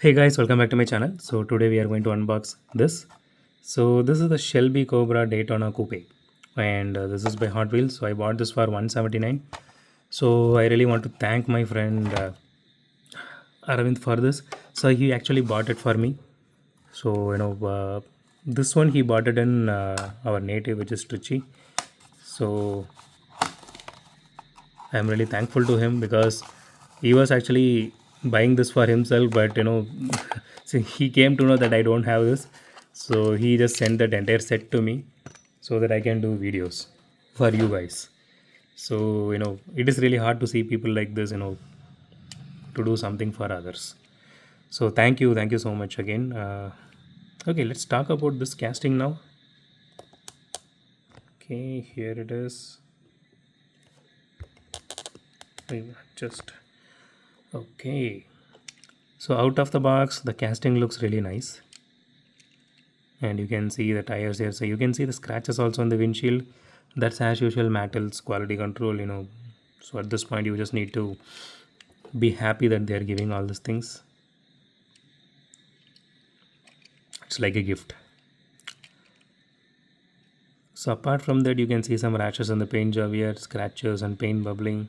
Hey guys, welcome back to my channel. So today we are going to unbox this. So this is the Shelby Cobra Daytona Coupe, and this is by Hot Wheels. So I bought this for 179. So I really want to thank my friend Aravind for this. So he actually bought it for me. So this one he bought it in our native, which is Trichy. So I'm really thankful to him because he was actually buying this for himself, but so he came to know that I don't have this, so he just sent that entire set to me so that I can do videos for you guys. So it is really hard to see people like this, to do something for others. So thank you so much again. Okay, let's talk about this casting now. Okay, here it is. Just okay. So out of the box, the casting looks really nice, and you can see the tires here. So you can see the scratches also on the windshield. That's as usual Mattel's quality control. So at this point, you just need to be happy that they are giving all these things. It's like a gift. So apart from that, you can see some rashes on the paint job here, scratches and paint bubbling.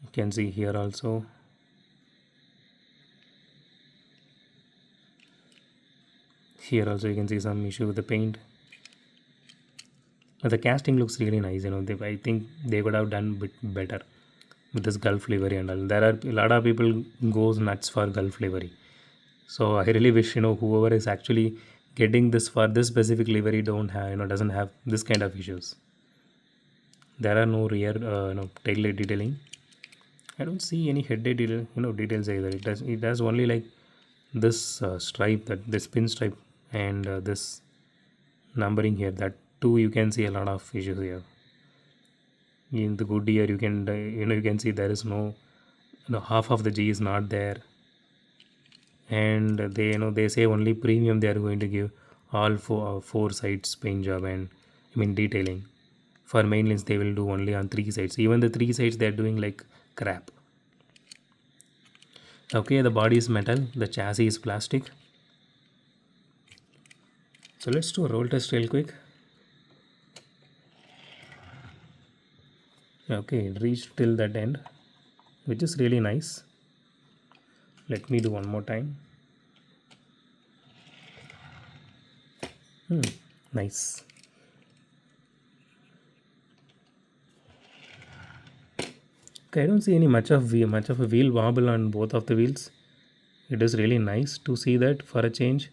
You can see here also. Here also you can see some issue with the paint. But the casting looks really nice. I think they could have done bit better with this Gulf livery and all. There are a lot of people goes nuts for Gulf livery. So I really wish whoever is actually getting this for this specific livery don't have doesn't have this kind of issues. There are no rear tail light detailing. I don't see any head details either. It has only like this stripe, that this pin stripe, and this numbering here. That too you can see a lot of issues here. In the Goodyear you can you can see there is no half of the G is not there, and they say only premium they are going to give all four sides paint job, and I mean detailing. For main lens they will do only on three sides. Even the three sides they are doing like crap. Okay, the body is metal, the chassis is plastic. So let's do a roll test real quick. Okay, it reached till that end, which is really nice. Let me do one more time. Nice. Okay, I don't see any much of a wheel wobble on both of the wheels. It is really nice to see that for a change.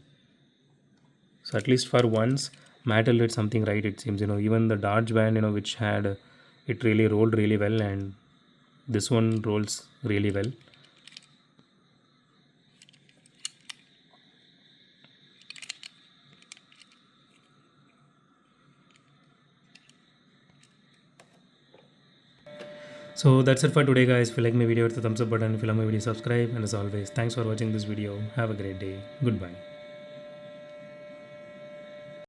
So at least for once, Mattel did something right. It seems even the Dodge van which had it really rolled really well, and this one rolls really well. So that's it for today, guys. If you like my video, hit the thumbs up button. If you like my video, subscribe. And as always, thanks for watching this video. Have a great day. Goodbye.